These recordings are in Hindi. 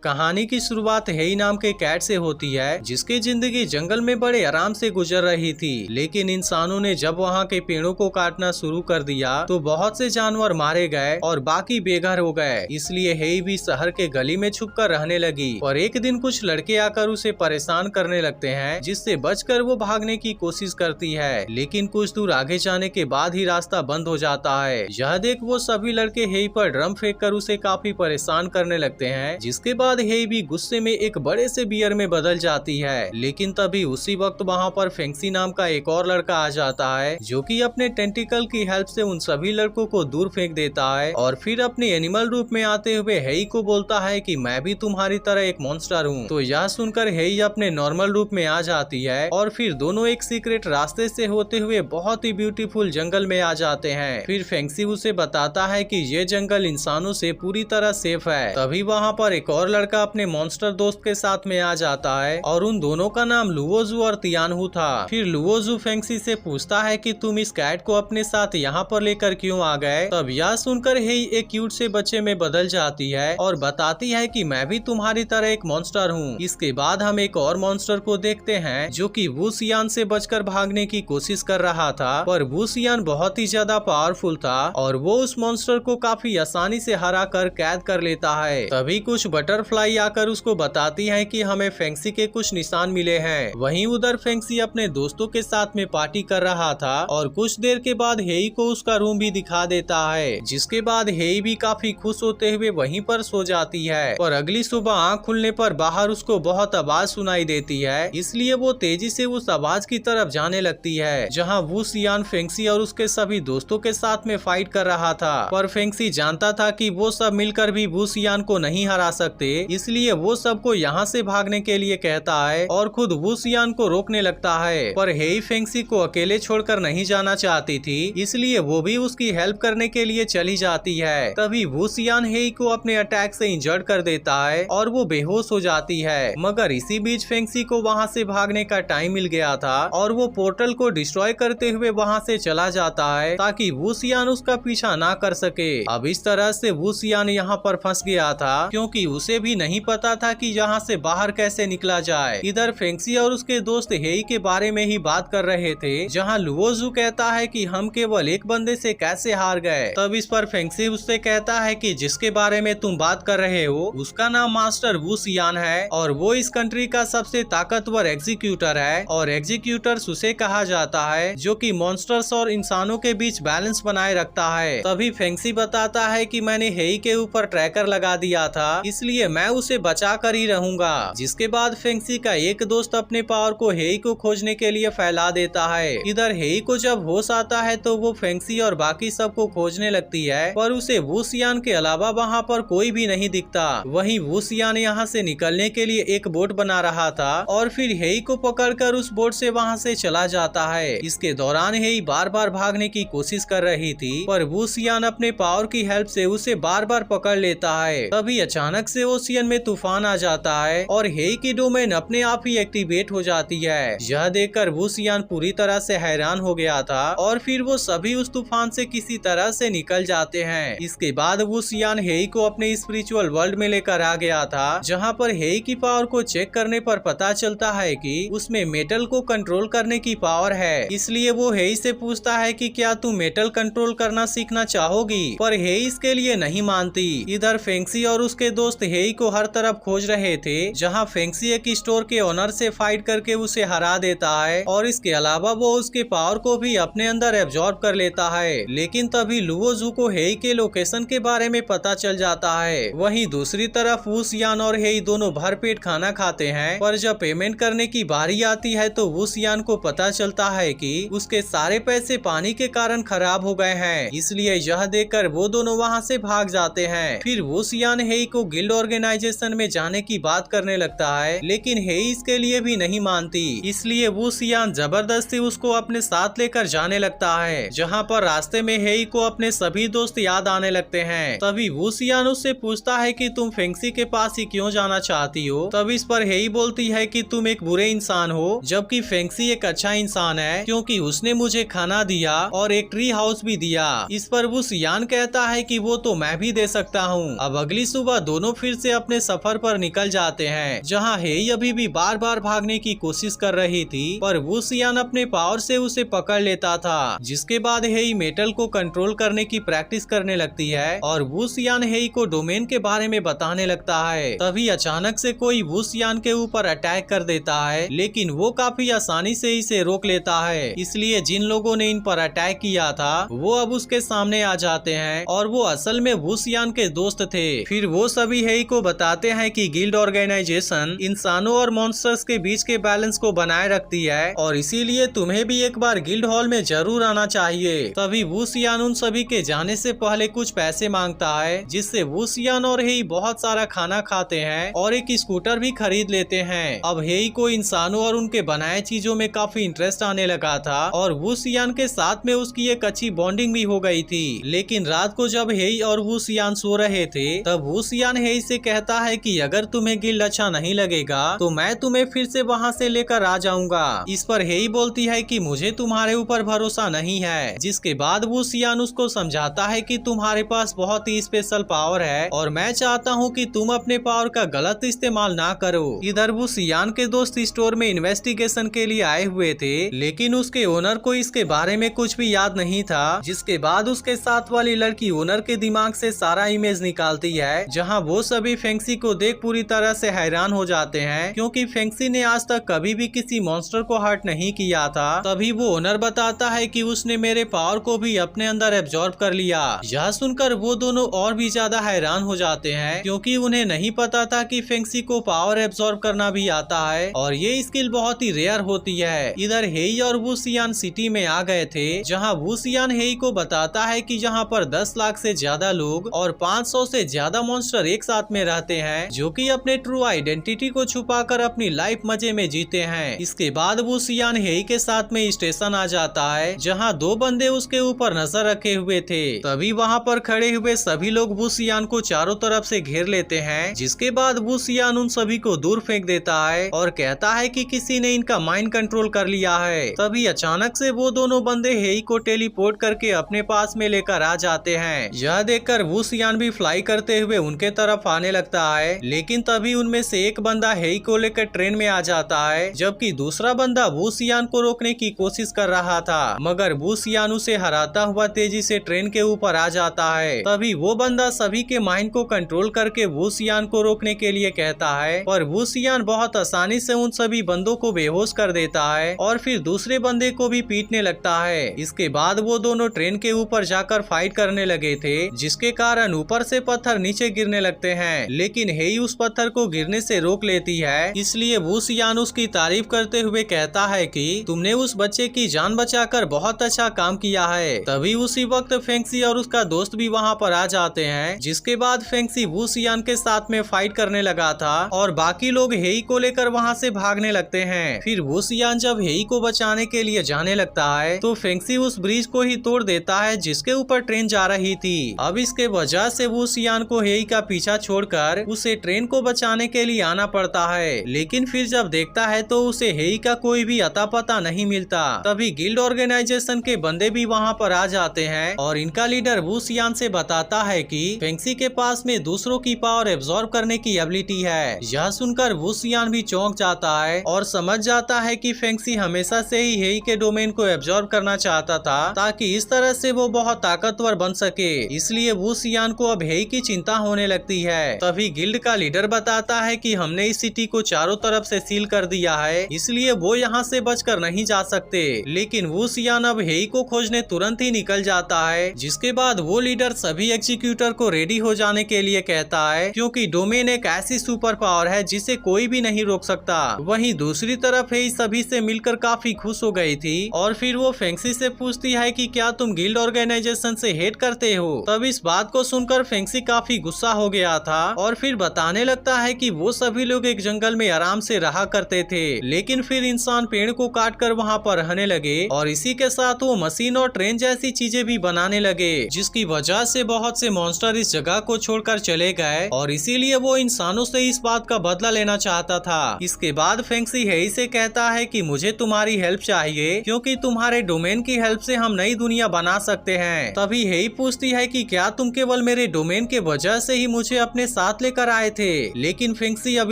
कहानी की शुरुआत हेई नाम के कैट से होती है, जिसकी जिंदगी जंगल में बड़े आराम से गुजर रही थी। लेकिन इंसानों ने जब वहाँ के पेड़ों को काटना शुरू कर दिया तो बहुत से जानवर मारे गए और बाकी बेघर हो गए। इसलिए हेई भी शहर के गली में छुपकर रहने लगी। और एक दिन कुछ लड़के आकर उसे परेशान करने लगते हैं, जिससे बचकर वो भागने की कोशिश करती है। लेकिन कुछ दूर आगे जाने के बाद ही रास्ता बंद हो जाता है। यह देख वो सभी लड़के हेई पर ड्रम फेंक कर उसे काफी परेशान करने लगते हैं, जिसके बाद हेई भी गुस्से में एक बड़े से बियर में बदल जाती है। लेकिन तभी उसी वक्त वहाँ पर फेंक्सी नाम का एक और लड़का आ जाता है, जो कि अपने टेंटिकल की हेल्प से उन सभी लड़कों को दूर फेंक देता है और फिर अपने एनिमल रूप में आते हुए हेई को बोलता है कि मैं भी तुम्हारी तरह एक मॉन्स्टर हूँ। तो यह सुनकर हेई अपने नॉर्मल रूप में आ जाती है और फिर दोनों एक सीक्रेट रास्ते से होते हुए बहुत ही ब्यूटीफुल जंगल में आ जाते हैं। फिर फेंक्सी उसे बताता है कि ये जंगल इंसानों से पूरी तरह सेफ है। तभी वहाँ पर एक और लड़का अपने मॉन्स्टर दोस्त के साथ में आ जाता है और उन दोनों का नाम लुओजू और तियानहू था। फिर लुओजू फेंक्सी से पूछता है कि तुम इस कैट को अपने साथ यहाँ पर लेकर क्यों आ गए। तब यह सुनकर हेई एक क्यूट से बच्चे में बदल जाती है और बताती है कि मैं भी तुम्हारी तरह एक मॉन्स्टर हूँ। इसके बाद हम एक और मॉन्स्टर को देखते हैं, जो कि वुशियान से बचकर भागने की कोशिश कर रहा था, पर वुशियान बहुत ही ज्यादा पावरफुल था और वो उस मॉन्स्टर को काफी आसानी से हरा कर कैद कर लेता है। तभी कुछ बटरफ्लाई आकर उसको बताती है कि हमें फेंक्सी के कुछ निशान मिले हैं। वहीं उधर फेंक्सी अपने दोस्तों के साथ में पार्टी कर रहा था और कुछ देर के बाद हेई को उसका रूम भी दिखा देता है, जिसके बाद हेई भी काफी खुश होते हुए वहीं पर सो जाती है। और अगली सुबह आँख खुलने पर बाहर उसको बहुत आवाज सुनाई देती है, इसलिए वो तेजी से उस आवाज की तरफ जाने लगती है, जहाँ वुशियान फेंक्सी और उसके सभी दोस्तों के साथ में फाइट कर रहा था। पर फेंक्सी जानता था कि वो सब मिलकर भी वुशियान को नहीं हरा सकते, इसलिए वो सबको यहाँ से भागने के लिए कहता है और खुद वुशियान को रोकने लगता है। पर हेई फेंक्सी को अकेले छोड़कर नहीं जाना चाहती थी, इसलिए वो भी उसकी हेल्प करने के लिए चली जाती है। तभी वुशियान हेई को अपने अटैक से इंजर्ड कर देता है और वो बेहोश हो जाती है। मगर इसी बीच फेंक्सी को वहाँ से भागने का टाइम मिल गया था और वो पोर्टल को डिस्ट्रॉय करते हुए वहाँ से चला जाता है, ताकि वुशियान उसका पीछा ना कर सके। अब इस तरह से वुशियान यहाँ पर फंस गया था, क्योंकि उसे भी नहीं पता था कि यहाँ से बाहर कैसे निकला जाए। इधर फेंक्सी और उसके दोस्त हेई के बारे में ही बात कर रहे थे, जहाँ लुओजू कहता है कि हम केवल एक बंदे से कैसे हार गए। तब इस पर फेंक्सी उससे कहता है कि जिसके बारे में तुम बात कर रहे हो उसका नाम मास्टर वुशियान है और वो इस कंट्री का सबसे ताकतवर एग्जीक्यूटर है। और एग्जीक्यूटर्स उसे कहा जाता है जो कि मॉन्स्टर्स और इंसानों के बीच बैलेंस बनाए रखता है। तभी फेंक्सी बताता है कि मैंने हेई के ऊपर ट्रैकर लगा दिया था, इसलिए मैं उसे बचा कर ही रहूंगा। जिसके बाद फेंक्सी का एक दोस्त अपने पावर को हेई को खोजने के लिए फैला देता है। इधर हेई को जब होश आता है तो वो फेंक्सी और बाकी सबको खोजने लगती है, पर उसे वुशियान के अलावा वहाँ पर कोई भी नहीं दिखता। वहीं वुशियान यहाँ से निकलने के लिए एक बोट बना रहा था और फिर हेई को पकड़कर उस बोट से वहाँ से चला जाता है। इसके दौरान हेई बार बार भागने की कोशिश कर रही थी, पर वुशियान अपने पावर की हेल्प से उसे बार बार पकड़ लेता है। तभी अचानक से ओशियन में तूफान आ जाता है और हेई की डोमेन अपने आप ही एक्टिवेट हो जाती है। यह देखकर वुशियान पूरी तरह से हैरान हो गया था और फिर वो सभी उस तूफान से किसी तरह से निकल जाते हैं। इसके बाद वुशियान हेई को अपने स्पिरिचुअल वर्ल्ड में लेकर आ गया था, जहाँ पर हेई की पावर को चेक करने पर पता चलता है कि उसमें मेटल को कंट्रोल करने की पावर है। इसलिए वो हेई से पूछता है कि क्या तुम मेटल कंट्रोल करना सीखना चाहोगी, पर हेई इसके लिए नहीं मानती। इधर फेंक्सी और उसके दोस्त हेई को हर तरफ खोज रहे थे, जहां फेंक्सी एक स्टोर के ओनर से फाइट करके उसे हरा देता है और इसके अलावा वो उसके पावर को भी अपने अंदर एब्जॉर्ब कर लेता है। लेकिन तभी लुओजू को हेई के लोकेशन के बारे में पता चल जाता है। वहीं दूसरी तरफ वुशियान और हेई दोनों भरपेट खाना खाते हैं, पर जब पेमेंट करने की बारी आती है तो वुशियान को पता चलता है कि उसके सारे पैसे पानी के कारण खराब हो गए हैं। इसलिए यह देखकर वो दोनों वहाँ से भाग जाते हैं। फिर वुशियान हेई को गिल्ड ऑर्गेनाइजेशन में जाने की बात करने लगता है, लेकिन हेई इसके लिए भी नहीं मानती। इसलिए वुशियान जबरदस्ती उसको अपने साथ लेकर जाने लगता है, जहाँ पर रास्ते में हेई को अपने सभी दोस्त याद आने लगते हैं। तभी वुशियान उससे पूछता है कि तुम फेंक्सी के पास ही क्यों जाना चाहती हो। तब इस पर हेई बोलती है कि तुम एक बुरे इंसान हो, जबकि फेंक्सी एक अच्छा इंसान है, क्योंकि उसने मुझे खाना दिया और एक ट्री हाउस भी दिया। इस पर वुशियान कहता है कि वो तो मैं भी दे सकता हूँ। अब अगली सुबह दोनों फिर से अपने सफर पर निकल जाते हैं, जहाँ हेई अभी भी बार बार भागने की कोशिश कर रही थी, पर वू सियान अपने पावर से उसे पकड़ लेता था। जिसके बाद हेई मेटल को कंट्रोल करने की प्रैक्टिस करने लगती है और वू सियान हेई को डोमेन के बारे में बताने लगता है। तभी अचानक से कोई वू सियान के ऊपर अटैक कर देता है, लेकिन वो काफी आसानी से इसे रोक लेता है। इसलिए जिन लोगों ने इन पर अटैक किया था वो अब उसके सामने आ जाते हैं और वो असल में वू सियान के दोस्त थे। फिर वो सभी हेई को बताते हैं कि गिल्ड ऑर्गेनाइजेशन इंसानों और मॉन्स्टर्स के बीच के बैलेंस को बनाए रखती है और इसीलिए तुम्हें भी एक बार गिल्ड हॉल में जरूर आना चाहिए। तभी वू सियान उन सभी के जाने से पहले कुछ पैसे मांगता है, जिससे वू सियान और हेई बहुत सारा खाना खाते हैं और एक स्कूटर भी खरीद लेते हैं। अब हेई को इंसानों और उनके बनाए चीजों में काफी इंटरेस्ट आने लगा था और वू सियान के साथ में उसकी एक अच्छी बॉन्डिंग भी हो गई थी। लेकिन रात को जब हेई और वू सियान सो रहे थे तब वू सियान हेई से कहता है कि अगर तुम्हें गिल्ड अच्छा नहीं लगेगा तो मैं तुम्हें फिर से वहाँ से लेकर आ जाऊंगा। इस पर हेई बोलती है कि मुझे तुम्हारे ऊपर भरोसा नहीं है। जिसके बाद वू सियान उसको समझाता है कि तुम्हारे पास बहुत ही स्पेशल पावर है और मैं चाहता हूँ कि तुम अपने पावर का गलत इस्तेमाल ना करो। इधर वू सियान के दोस्त स्टोर में इन्वेस्टिगेशन के लिए आए हुए थे, लेकिन उसके ओनर को इसके बारे में कुछ भी याद नहीं था। जिसके बाद उसके साथ वाली लड़की ओनर के दिमाग से सारा इमेज निकालती है, जहाँ वो सभी फेंक्सी को देख पूरी तरह से हैरान हो जाते हैं, क्योंकि फेंक्सी ने आज तक कभी भी किसी मॉन्स्टर को हर्ट नहीं किया था। तभी वो ओनर बताता है कि उसने मेरे पावर को भी अपने अंदर एब्जॉर्ब कर लिया। यह सुनकर वो दोनों और भी ज्यादा हैरान हो जाते हैं, क्योंकि उन्हें नहीं पता था कि फेंक्सी को पावर एब्जॉर्ब करना भी आता है और ये स्किल बहुत ही रेयर होती है। इधर हेई और वू सियान सिटी में आ गए थे, जहाँ वू सियान हेई को बताता है कि जहाँ पर 10 लाख से ज्यादा लोग और 500 से ज्यादा मॉन्स्टर एक साथ में रहते हैं, जो कि अपने ट्रू आइडेंटिटी को छुपाकर अपनी लाइफ मजे में जीते हैं। इसके बाद वू सियान हेई के साथ में स्टेशन आ जाता है, जहाँ 2 बंदे उसके ऊपर नजर रखे हुए थे। तभी वहाँ पर खड़े हुए सभी लोग वू सियान को चारों तरफ से घेर लेते हैं। जिसके बाद वू सियान उन सभी को दूर फेंक देता है और कहता है कि किसी ने इनका माइंड कंट्रोल कर लिया है। तभी अचानक से वो दोनों बंदे हेई को टेलीपोर्ट करके अपने पास में लेकर आ जाते हैं। यह देखकर वू सियान भी फ्लाई करते हुए उनके तरफ आने लगता है, लेकिन तभी उनमें से एक बंदा हेई को लेकर ट्रेन में आ जाता है, जबकि दूसरा बंदा वू सियान को रोकने की कोशिश कर रहा था, मगर वू सियान उसे हराता हुआ तेजी से ट्रेन के ऊपर आ जाता है। तभी वो बंदा सभी के माइंड को कंट्रोल करके वू सियान को रोकने के लिए कहता है, पर वू सियान बहुत आसानी से उन सभी बंदों को बेहोश कर देता है और फिर दूसरे बंदे को भी पीटने लगता है। इसके बाद वो दोनों ट्रेन के ऊपर जाकर फाइट करने लगे थे, जिसके कारण ऊपर से पत्थर नीचे गिरने लगते हैं, लेकिन हेई उस पत्थर को गिरने से रोक लेती है। इसलिए वू सियान उसकी तारीफ करते हुए कहता है कि तुमने उस बच्चे की जान बचाकर बहुत अच्छा काम किया है। तभी उसी वक्त फेंक्सी और उसका दोस्त भी वहाँ पर आ जाते हैं। जिसके बाद फेंक्सी वू सियान के साथ में फाइट करने लगा था और बाकी लोग हेई को लेकर वहाँ से भागने लगते हैं। फिर वू सियान जब हेई को बचाने के लिए जाने लगता है तो फेंक्सी उस ब्रिज को ही तोड़ देता है जिसके ऊपर ट्रेन जा रही थी। अब इसके वजह से वू सियान को हेई का पीछा छोड़कर उसे ट्रेन को बचाने के लिए आना पड़ता है, लेकिन फिर जब देखता है तो उसे हेई का कोई भी अता पता नहीं मिलता। तभी गिल्ड ऑर्गेनाइजेशन के बंदे भी वहाँ पर आ जाते हैं और इनका लीडर वू सियान से बताता है कि फेंक्सी के पास में दूसरों की पावर एब्जॉर्ब करने की एबिलिटी है। यह सुनकर वू सियान भी चौंक जाता है और समझ जाता है कि फेंक्सी हमेशा से ही हेई के डोमेन को एब्जॉर्ब करना चाहता था, ताकि इस तरह से वो बहुत ताकतवर बन सके। इसलिए वू सियान को अब हेई की चिंता होने लगती है। तभी गिल्ड का लीडर बताता है कि हमने इस सिटी को चारों तरफ से सील कर दिया है, इसलिए वो यहाँ से बचकर नहीं जा सकते। लेकिन वू सियान अब हेई को खोजने तुरंत ही निकल जाता है। जिसके बाद वो लीडर सभी एग्जीक्यूटर को रेडी हो जाने के लिए कहता है, क्योंकि डोमेन एक ऐसी सुपर पावर है जिसे कोई भी नहीं रोक सकता। वहीं दूसरी तरफ हेई सभी से मिलकर काफी खुश हो गई थी और फिर वो फेंक्सी से पूछती है कि क्या तुम गिल्ड ऑर्गेनाइजेशन से हेट करते हो। तब इस बात को सुनकर फेंक्सी काफी गुस्सा हो गया था और फिर बताने लगता है कि वो सभी लोग एक जंगल में आराम से रहा करते थे, लेकिन फिर इंसान पेड़ को काट कर वहाँ पर रहने लगे और इसी के साथ वो मशीन और ट्रेन जैसी चीजें भी बनाने लगे, जिसकी वजह से बहुत से मॉन्स्टर इस जगह को छोड़कर चले गए और इसीलिए वो इंसानों से इस बात का बदला लेना चाहता था। इसके बाद फेंक्सी हेई से कहता है कि मुझे तुम्हारी हेल्प चाहिए, क्योंकि तुम्हारे डोमेन की हेल्प से हम नई दुनिया बना सकते हैं। तभी हेई पूछती है कि क्या तुम केवल मेरे डोमेन के वजह से ही मुझे अपने साथ लेकर आए थे। लेकिन फेंगसी अब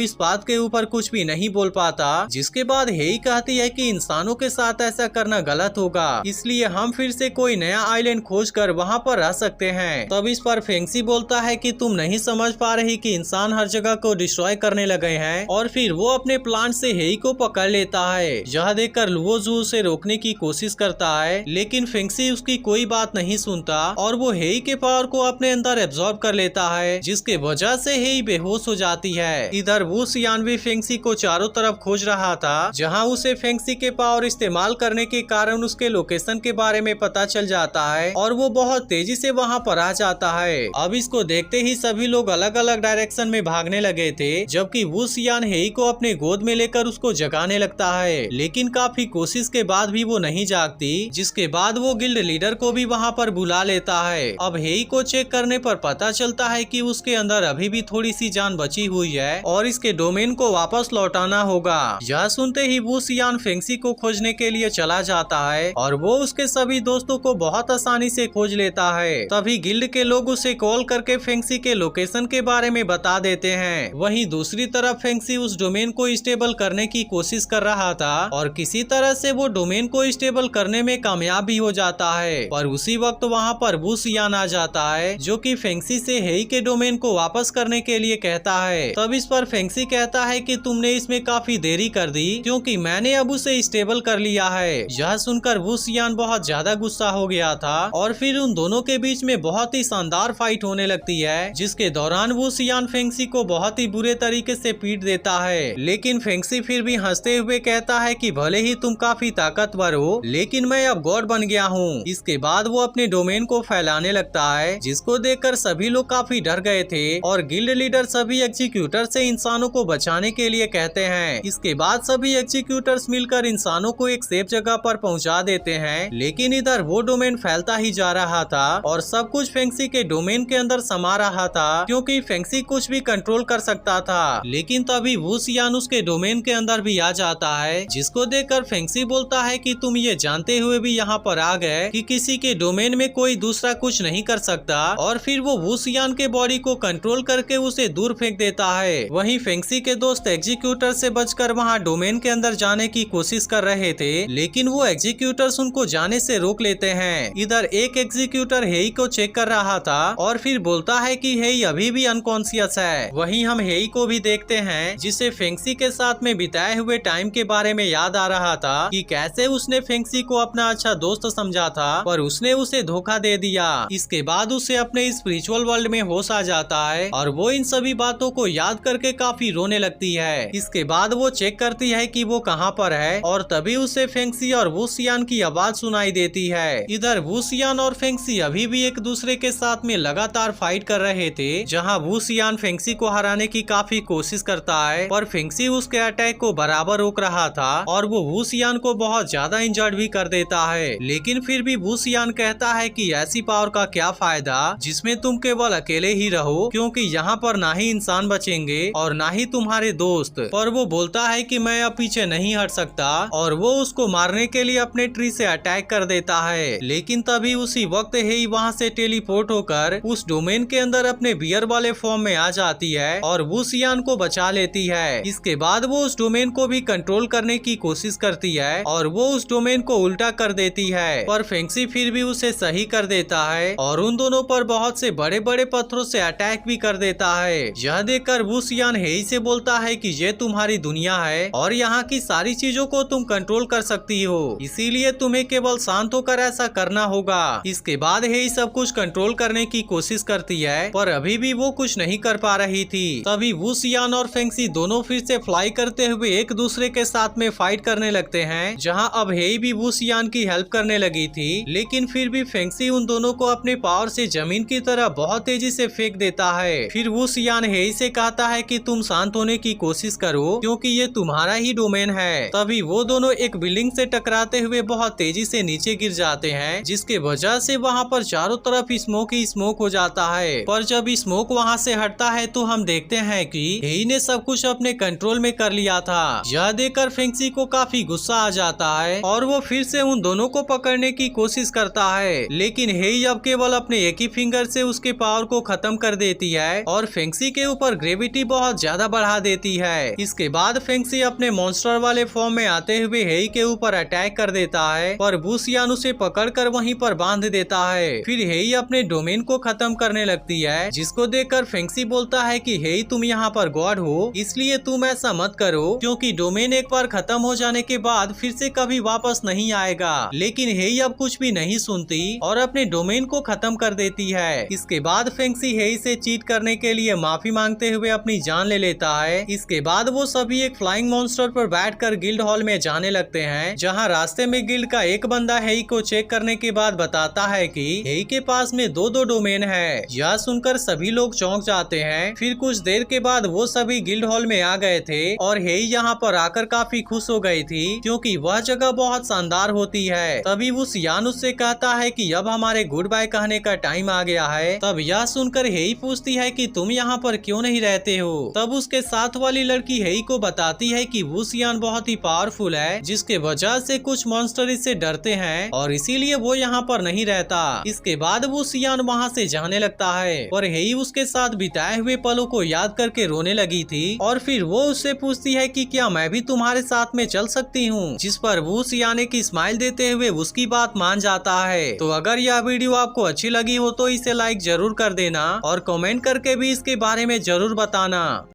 इस बात के ऊपर कुछ भी नहीं बोल पाता, जिसके बाद हेई कहती है कि इंसानों के साथ ऐसा करना गलत होगा, इसलिए हम फिर से कोई नया आइलैंड खोज कर वहाँ पर रह सकते हैं। तब इस पर फेंगसी बोलता है कि तुम नहीं समझ पा रही कि इंसान हर जगह को डिस्ट्रॉय करने लगे हैं, और फिर वो अपने प्लान से हेई को पकड़ लेता है। यह देखकर लुओ जू उसे रोकने की कोशिश करता है, लेकिन फेंगसी उसकी कोई बात नहीं सुनता और वो हेई के पावर को अपने अंदर एब्जॉर्ब कर लेता है, जिसके वजह से हेई बेहोश हो जाती है। इधर वू सियान भी फेंगसी को चारों तरफ खोज रहा था, जहाँ उसे फेंगसी के पावर इस्तेमाल करने के कारण उसके लोकेशन के बारे में पता चल जाता है और वो बहुत तेजी से वहाँ पर आ जाता है। अब इसको देखते ही सभी लोग अलग अलग डायरेक्शन में भागने लगे थे, जबकि वू सियान हेई को अपने गोद में लेकर उसको जगाने लगता है, लेकिन काफी कोशिश के बाद भी वो नहीं जागती, जिसके बाद वो गिल्ड लीडर को भी वहाँ पर बुला लेता है। अब हेई को चेक करने पर पता चलता है कि उसके अंदर अभी भी थोड़ी सी जान बची हुई है और इसके डोमेन को वापस लौटाना होगा। यह सुनते ही वू सियान फेंगसी को खोजने के लिए चला जाता है और वो उसके सभी दोस्तों को बहुत आसानी से खोज लेता है। तभी गिल्ड के लोग उसे कॉल करके फेंगसी के लोकेशन के बारे में बता देते हैं। वहीं दूसरी तरफ फेंगसी उस डोमेन को स्टेबल करने की कोशिश कर रहा था और किसी तरह से वो डोमेन को स्टेबल करने में कामयाब भी हो जाता है, पर उसी वक्त वहाँ पर वू सियान आ जाता है, जो कि फेंगसी से हेई के डोमेन को वापस करने के लिए कहता है। तब इस पर फेंगसी कहता है कि तुमने इसमें काफी देरी कर दी, क्योंकि मैंने अब उसे स्टेबल कर लिया है। यह सुनकर वू सियान बहुत ज्यादा गुस्सा हो गया था और फिर उन दोनों के बीच में बहुत ही शानदार फाइट होने लगती है, जिसके दौरान वू सियान फेंगसी को बहुत ही बुरे तरीके से पीट देता है। लेकिन फेंगसी फिर भी हंसते हुए कहता है कि भले ही तुम काफी ताकतवर हो, लेकिन मैं अब गॉड बन गया हूँ। इसके बाद वो अपने डोमेन को फैलाने लगता है, जिसको देखकर सभी लोग काफी डर गए थे और गिल्ड लीडर सभी एग्जीक्यूटर से इंसानों को बचाने के लिए कहते हैं। इसके बाद सभी एग्जीक्यूटर्स मिलकर इंसानों को एक सेफ जगह पर पहुंचा देते हैं, लेकिन इधर वो डोमेन फैलता ही जा रहा था और सब कुछ फेंगसी के डोमेन के अंदर समा रहा था, क्योंकि फेंगसी कुछ भी कंट्रोल कर सकता था। लेकिन तभी वू सियान उसके डोमेन के अंदर भी आ जाता है, जिसको देखकर फेंगसी बोलता है कि तुम ये जानते हुए भी यहाँ पर आ गए कि किसी के डोमेन में कोई दूसरा कुछ नहीं कर सकता, और फिर वो वू सियान के बॉडी को कंट्रोल करके उसे दूर फेंक देता है। वहीं फेंगसी के दोस्त एग्जीक्यूटर से बचकर वहाँ डोमेन के अंदर जाने की कोशिश कर रहे थे, लेकिन वो एग्जीक्यूटर्स उनको जाने से रोक लेते हैं। इधर एक एग्जीक्यूटर हेई को चेक कर रहा था और फिर बोलता है कि हेई अभी भी अनकॉन्शियस है। वहीं हम हेई को भी देखते हैं, जिसे फेंगसी के साथ में बिताए हुए टाइम के बारे में याद आ रहा था कि कैसे उसने फेंगसी को अपना अच्छा दोस्त समझा था, पर उसने उसे धोखा दे दिया। इसके बाद उसे अपने स्पिरिचुअल वर्ल्ड में होश आ जाता है और वो इन सभी बातों को याद करके काफी रोने लगती है। इसके बाद वो चेक करती है कि वो कहाँ पर है और तभी उसे फेंगसी और वू सियान की आवाज सुनाई देती है। इधर वू सियान और फेंगसी अभी भी एक दूसरे के साथ में लगातार फाइट कर रहे थे, जहाँ वू सियान फेंगसी को हराने की काफी कोशिश करता है, पर फेंगसी उसके अटैक को बराबर रोक रहा था और वो वू सियान को बहुत ज्यादा इंजर्ड भी कर देता है। लेकिन फिर भी वू सियान कहता है कि ऐसी पावर का क्या फायदा जिसमें तुम केवल अकेले ही रहो, क्योंकि यहाँ पर ना ही इंसान बचेंगे और ना ही तुम्हारे दोस्त। पर वो बोलता है कि मैं अब पीछे नहीं हट सकता और वो उसको मारने के लिए अपने ट्री से अटैक कर देता है। लेकिन तभी उसी वक्त हेई वहाँ से टेलीपोर्ट होकर उस डोमेन के अंदर अपने बियर वाले फॉर्म में आ जाती है और वू सियान को बचा लेती है। इसके बाद वो उस डोमेन को भी कंट्रोल करने की कोशिश करती है और वो उस डोमेन को उल्टा कर देती है, पर फेंगसी फिर भी उसे सही कर देता है और उन दोनों पर बहुत से बड़े बड़े पत्थरों से अटैक भी कर देता है। यह देखकर वू सियान हेई से बोलता है कि ये तुम्हारी दुनिया है और यहाँ की सारी चीजों को तुम कंट्रोल कर सकती हो, इसीलिए तुम्हें केवल शांत होकर ऐसा करना होगा। इसके बाद हेई सब कुछ कंट्रोल करने की कोशिश करती है, पर अभी भी वो कुछ नहीं कर पा रही थी। तभी वू सियान और फेंगसी दोनों फिर से फ्लाई करते हुए एक दूसरे के साथ में फाइट करने लगते हैं, जहाँ अब हेई भी वू सियान की हेल्प करने लगी थी। लेकिन फिर भी फेंगसी उन दोनों को अपने पावर से जमीन की तरह बहुत तेजी से फेंक देता है। फिर वू सियान हेई से कहता है कि तुम शांत होने की कोशिश करो, क्योंकि ये तुम्हारा ही डोमेन है। तभी वो दोनों एक बिल्डिंग से टकराते हुए बहुत तेजी से नीचे गिर जाते हैं, जिसके वजह से वहाँ पर चारों तरफ स्मोक ही स्मोक हो जाता है। पर जब स्मोक वहाँ से हटता है तो हम देखते हैं कि हेई ने सब कुछ अपने कंट्रोल में कर लिया था। यह देखकर फेंगसी को काफी गुस्सा आ जाता है और वो फिर से उन दोनों को पकड़ने की कोशिश करता है, लेकिन हेई अब केवल अपने एक ही फिंगर से उसके पावर को खत्म कर देती है है और फेंगसी के ऊपर ग्रेविटी बहुत ज्यादा बढ़ा देती है। इसके बाद फेंगसी अपने मॉन्स्टर वाले फॉर्म में आते हुए हेई के ऊपर अटैक कर देता है, पर वू सियान उसे पकड़कर वहीं पर बांध देता है। फिर हेई अपने डोमेन को खत्म करने लगती है, जिसको देखकर फेंगसी बोलता है कि हेई तुम यहाँ पर गॉड हो, इसलिए तुम ऐसा मत करो, क्योंकि डोमेन एक बार खत्म हो जाने के बाद फिर से कभी वापस नहीं आएगा। लेकिन हेई अब कुछ भी नहीं सुनती और अपने डोमेन को खत्म कर देती है। इसके बाद फेंगसी हेई से चीट करने के लिए माफी मांगते हुए अपनी जान ले लेता है। इसके बाद वो सभी एक फ्लाइंग मॉन्स्टर पर बैठकर गिल्ड हॉल में जाने लगते हैं, जहाँ रास्ते में गिल्ड का एक बंदा हेई को चेक करने के बाद बताता है कि हेई के पास में दो डोमेन है। यह सुनकर सभी लोग चौंक जाते हैं। फिर कुछ देर के बाद वो सभी गिल्ड हॉल में आ गए थे और हेई यहाँ पर आकर काफी खुश हो गई थी, क्योंकि वह जगह बहुत शानदार होती है। तभी वो सियान उससे कहता है कि अब हमारे गुड बाय कहने का टाइम आ गया है। तब यह सुनकर हेई पूछती है कि तुम यहाँ पर क्यों नहीं रहते हो। तब उसके साथ वाली लड़की हेई को बताती है कि वो सियान बहुत ही पावरफुल है, जिसके वजह से कुछ मॉन्स्टर इससे डरते हैं और इसीलिए वो यहाँ पर नहीं रहता। इसके बाद वो सियान वहाँ से जाने लगता है और हेई उसके साथ बिताए हुए पलों को याद करके रोने लगी थी और फिर वो उससे पूछती है कि क्या मैं भी तुम्हारे साथ में चल सकती हूँ, जिस पर वो सियाने की स्माइल देते हुए उसकी बात मान जाता है। तो अगर यह वीडियो आपको अच्छी लगी हो तो इसे लाइक जरूर कर देना और कमेंट करके भी इसके बारे में जरूर बताना।